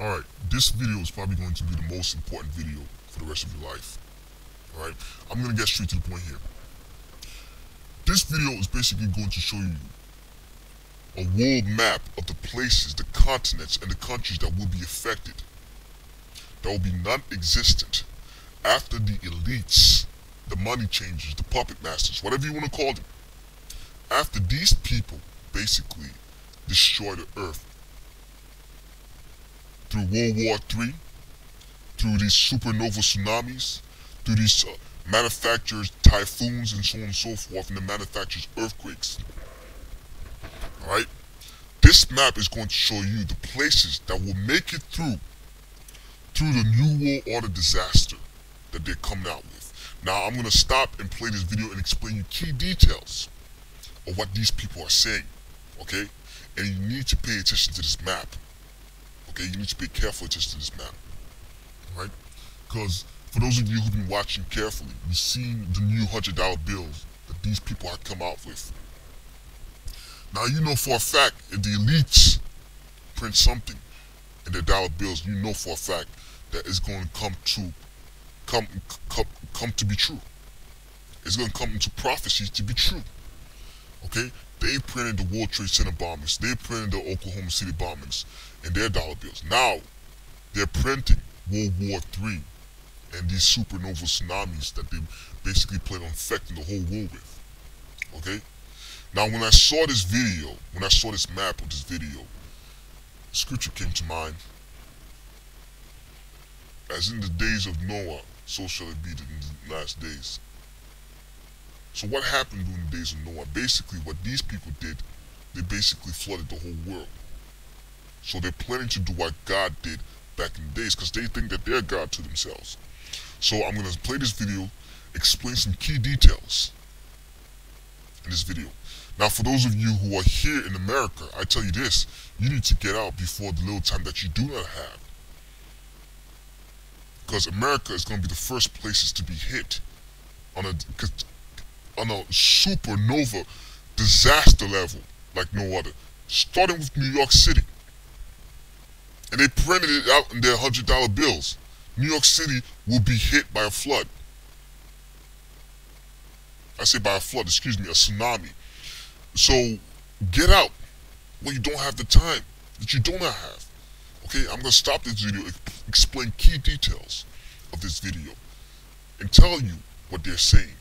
Alright, this video is probably going to be the most important video for the rest of your life. Alright, I'm going to get straight to the point here. This video is basically going to show you a world map of the places, the continents, and the countries that will be affected, that will be non-existent after the elites, the money changers, the puppet masters, whatever you want to call them, after these people basically destroy the earth through World War III, through these supernova tsunamis, through these manufacturers, typhoons, and so on and so forth, and the manufacturers' earthquakes. Alright? This map is going to show you the places that will make it through the New World Order disaster that they're coming out with. Now, I'm going to stop and play this video and explain you key details of what these people are saying. Okay? And you need to pay attention to this map. Okay? You need to pay careful attention to this map. Right? Because for those of you who've been watching carefully, you've seen the new $100 bills that these people have come out with. Now, you know for a fact, if the elites print something in their dollar bills, you know for a fact that it's going to come to be true. It's going to come into prophecy to be true. Okay? They printed the World Trade Center bombings. They printed the Oklahoma City bombings in their dollar bills. Now, they're printing World War III and these supernova tsunamis that they basically plan on affecting the whole world with. Okay? Now, when I saw this video, when I saw this map of this video, scripture came to mind. As in the days of Noah, so shall it be in the last days. So what happened during the days of Noah? Basically, what these people did, they basically flooded the whole world. So they're planning to do what God did back in the days, because they think that they're God to themselves. So I'm going to play this video, explain some key details in this video. Now, for those of you who are here in America, I tell you this, you need to get out before the little time that you do not have. Because America is going to be the first places to be hit on a supernova disaster level like no other. Starting with New York City. And they printed it out in their $100 bills. New York City will be hit by a flood. I say by a flood, excuse me, a tsunami. So, get out when you don't have the time that you do not have. Okay, I'm going to stop this video, explain key details of this video, and tell you what they're saying.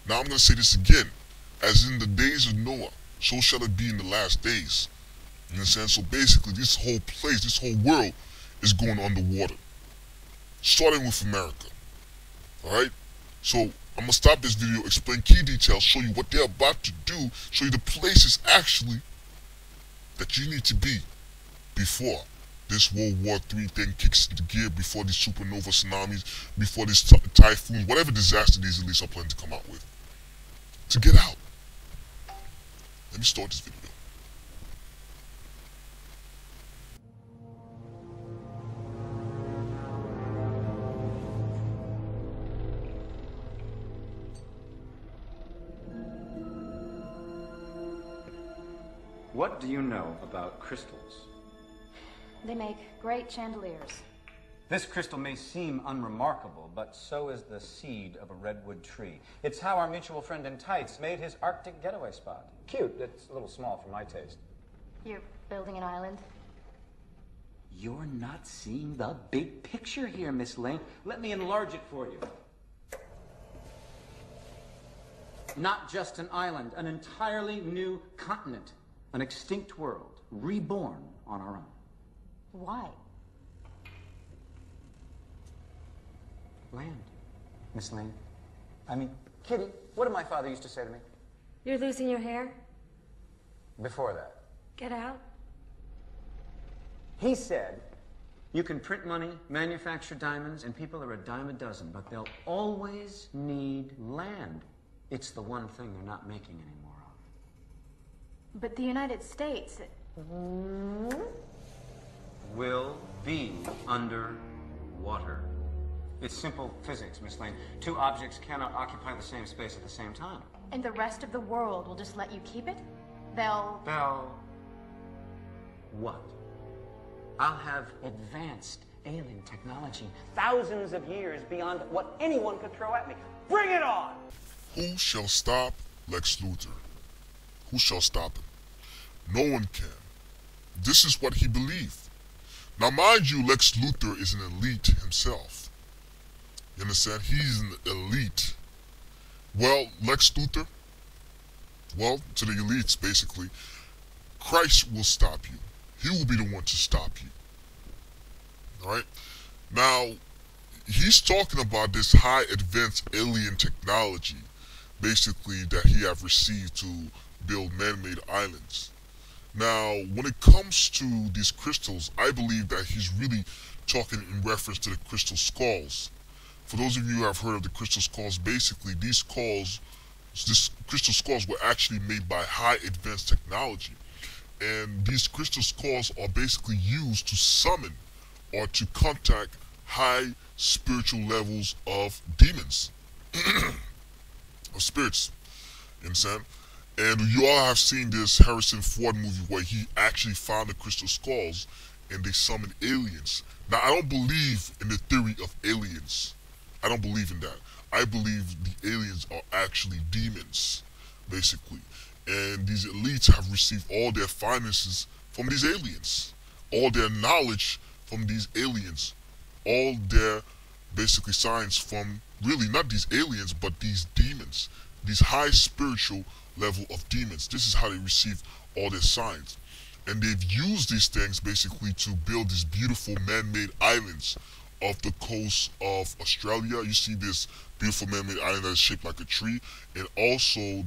Now, I'm going to say this again. As in the days of Noah, so shall it be in the last days. You understand? So basically, this whole place, this whole world is going underwater. Starting with America. Alright? So, I'm going to stop this video, explain key details, show you what they're about to do, show you the places actually that you need to be before this World War III thing kicks into gear, before these supernova tsunamis, before these typhoons, whatever disaster these elites are planning to come out with. To get out. Let me start this video. What do you know about crystals? They make great chandeliers. This crystal may seem unremarkable, but so is the seed of a redwood tree. It's how our mutual friend in tights made his Arctic getaway spot. Cute, it's a little small for my taste. You're building an island? You're not seeing the big picture here, Miss Lane. Let me enlarge it for you. Not just an island, an entirely new continent. An extinct world, reborn on our own. Why? Land, Miss Lane. I mean, Kitty, what did my father used to say to me? You're losing your hair? Before that. Get out? He said, you can print money, manufacture diamonds, and people are a dime a dozen, but they'll always need land. It's the one thing they're not making anymore. But the United States... will be under water. It's simple physics, Miss Lane. Two objects cannot occupy the same space at the same time. And the rest of the world will just let you keep it? They'll... What? I'll have advanced alien technology, thousands of years beyond what anyone could throw at me. Bring it on! Who shall stop Lex Luthor? Who shall stop him? No one can. This is what he believed. Now mind you, Lex Luthor is an elite himself. You understand? He's an elite. Well, Lex Luthor, well, to the elites basically, Christ will stop you. He will be the one to stop you. Alright? Now, he's talking about this high advanced alien technology, basically, that he have received to build man-made islands. Now, when it comes to these crystals, I believe that he's really talking in reference to the crystal skulls. For those of you who have heard of the crystal skulls, basically these crystal skulls were actually made by high advanced technology. And these crystal skulls are basically used to summon or to contact high spiritual levels of demons, of spirits. You understand? And you all have seen this Harrison Ford movie where he actually found the crystal skulls and they summoned aliens. Now, I don't believe in the theory of aliens. I don't believe in that. I believe the aliens are actually demons, basically. And these elites have received all their finances from these aliens, all their knowledge from these aliens, all their basically science from really not these aliens but these demons, these high spiritual level of demons. This is how they receive all their science. And they've used these things basically to build these beautiful man-made islands off the coast of Australia. You see this beautiful man-made island that is shaped like a tree, and also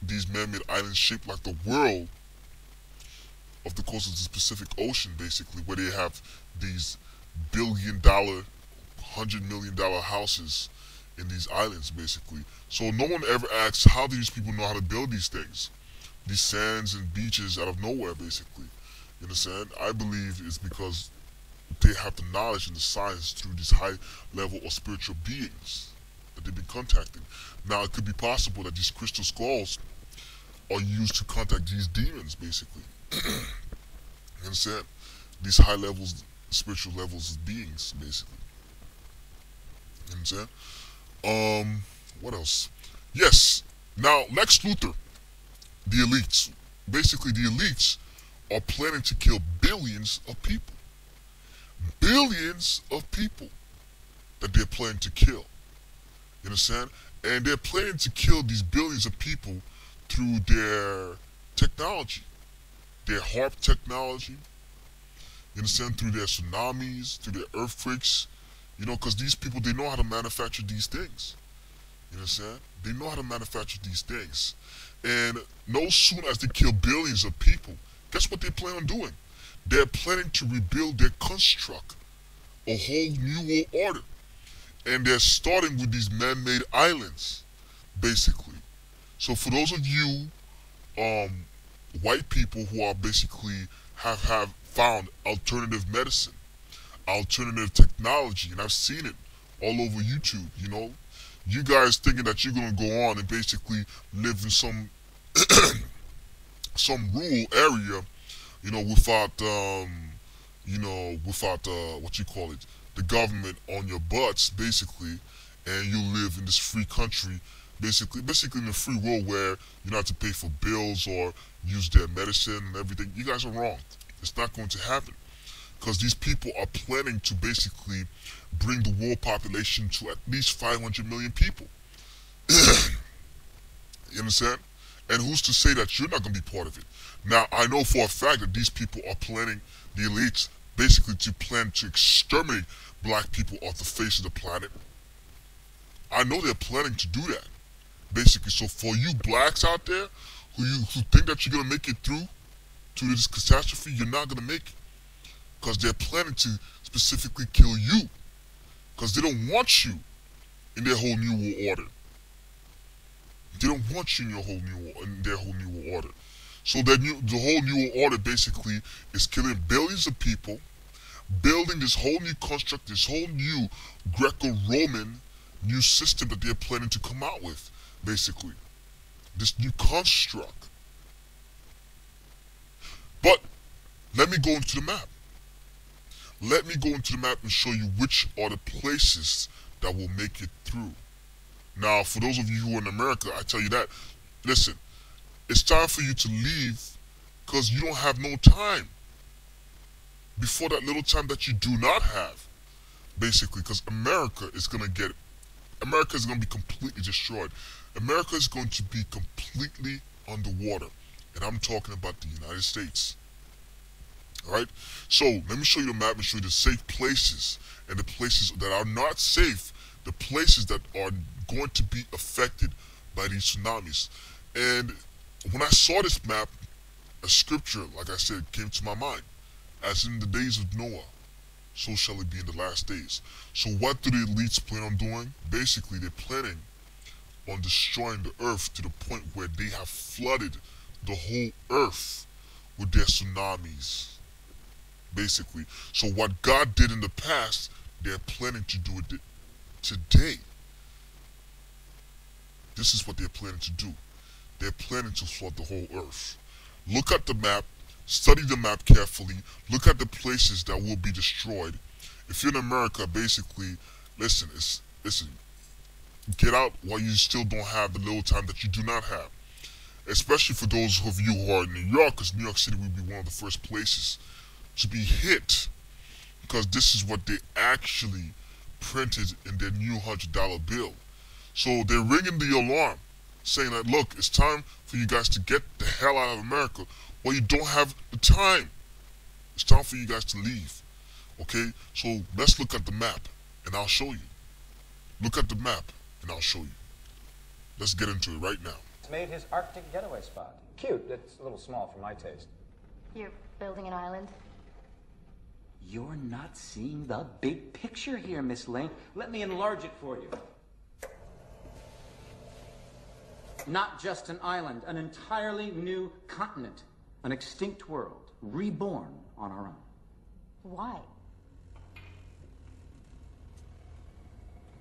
these man-made islands shaped like the world of the coast of the Pacific Ocean, basically, where they have these billion-dollar, $100 million houses in these islands, basically. So no one ever asks, how do these people know how to build these things? These sands and beaches out of nowhere, basically. You understand? I believe it's because they have the knowledge and the science through these high level or spiritual beings that they've been contacting. Now, it could be possible that these crystal skulls are used to contact these demons, basically. You understand? These high levels, spiritual levels of beings, basically. You understand? What else? Yes. Now, Lex Luthor, the elites, basically the elites are planning to kill billions of people. Billions of people that they're planning to kill. You understand? And they're planning to kill these billions of people through their technology. Their HARP technology. You understand? Through their tsunamis, through their earthquakes. You know, because these people, they know how to manufacture these things. You understand? They know how to manufacture these things. And no sooner as they kill billions of people, guess what they plan on doing? They're planning to rebuild their construct, a whole new world order. And they're starting with these man-made islands, basically. So for those of you white people who are basically have found alternative medicine, alternative technology, and I've seen it all over YouTube, you know. You guys thinking that you're gonna go on and basically live in some some rural area, you know, without what you call it, the government on your butts, basically, and you live in this free country, basically in a free world where you don't have to pay for bills or use their medicine and everything. You guys are wrong. It's not going to happen. Because these people are planning to basically bring the world population to at least 500 million people. You understand? And who's to say that you're not going to be part of it? Now, I know for a fact that these people are planning, the elites, basically to plan to exterminate black people off the face of the planet. I know they're planning to do that, basically. So for you blacks out there who think that you're going to make it through to this catastrophe, you're not going to make it. Because they're planning to specifically kill you. Because they don't want you in their whole new world order. They don't want you in their whole new world order. So the whole new world order basically is killing billions of people, building this whole new construct, this whole new Greco-Roman new system that they're planning to come out with, basically. This new construct. But let me go into the map. let me go into the map and show you which are the places that will make it through. Now, for those of you who are in America, I tell you that, listen, it's time for you to leave because you don't have no time before that little time that you do not have, basically, because America is going to be completely destroyed. America is going to be completely underwater, and I'm talking about the United States. Alright, so let me show you the map and show you the safe places and the places that are not safe, the places that are going to be affected by these tsunamis. And when I saw this map, a scripture, like I said, came to my mind. As in the days of Noah, so shall it be in the last days. So what do the elites plan on doing? Basically, they're planning on destroying the earth to the point where they have flooded the whole earth with their tsunamis. Basically. So what God did in the past, they're planning to do it today. This is what they're planning to do. They're planning to flood the whole earth. Look at the map, study the map carefully, look at the places that will be destroyed. If you're in America, basically, listen, get out while you still don't have the little time that you do not have. Especially for those of you who are in New York, because New York City will be one of the first places to be hit, because this is what they actually printed in their new $100 bill. So they're ringing the alarm, saying that, look, it's time for you guys to get the hell out of America. Well, you don't have the time. It's time for you guys to leave. Okay? So let's look at the map, and I'll show you. Look at the map, and I'll show you. Let's get into it right now. It's made his Arctic getaway spot. Cute. It's a little small for my taste. You're building an island? You're not seeing the big picture here, Miss Lane. Let me enlarge it for you. Not just an island, an entirely new continent. An extinct world, reborn on our own. Why?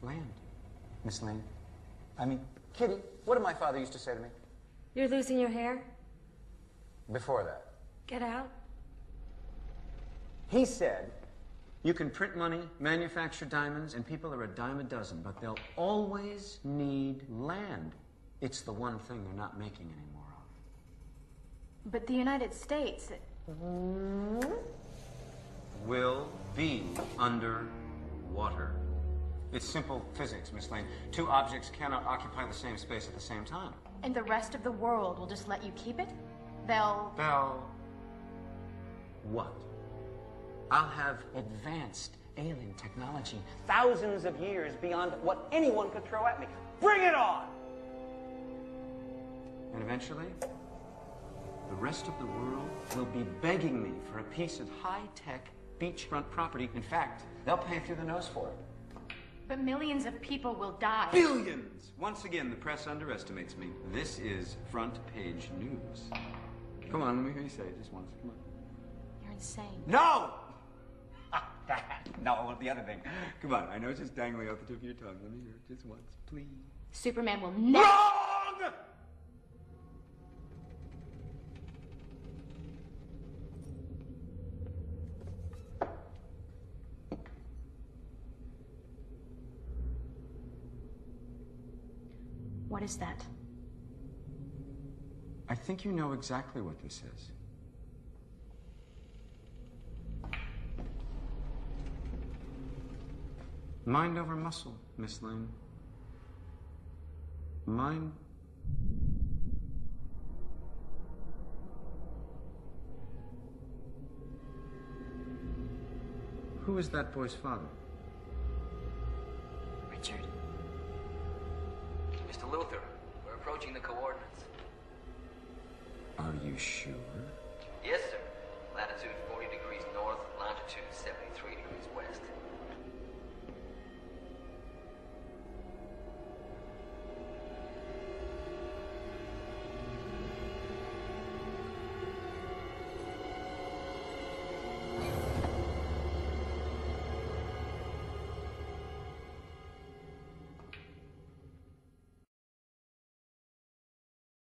Land, Miss Lane. I mean, Kitty, what did my father used to say to me? You're losing your hair? Before that. Get out? He said, you can print money, manufacture diamonds, and people are a dime a dozen, but they'll always need land. It's the one thing they're not making anymore of. But the United States... Will be underwater. It's simple physics, Miss Lane. Two objects cannot occupy the same space at the same time. And the rest of the world will just let you keep it? They'll... What? I'll have advanced alien technology, thousands of years beyond what anyone could throw at me. Bring it on! And eventually, the rest of the world will be begging me for a piece of high-tech beachfront property. In fact, they'll pay through the nose for it. But millions of people will die. Billions! Once again, the press underestimates me. This is front page news. Come on, let me hear you say it just once. Come on. You're insane. No! No, the other thing. Come on, I know it's just dangling off the tip of your tongue. Let me hear it just once, please. Superman will never... Wrong! What is that? I think you know exactly what this is. Mind over muscle, Miss Lane. Mind... Who is that boy's father? Richard. Mr. Luther, we're approaching the coordinates. Are you sure?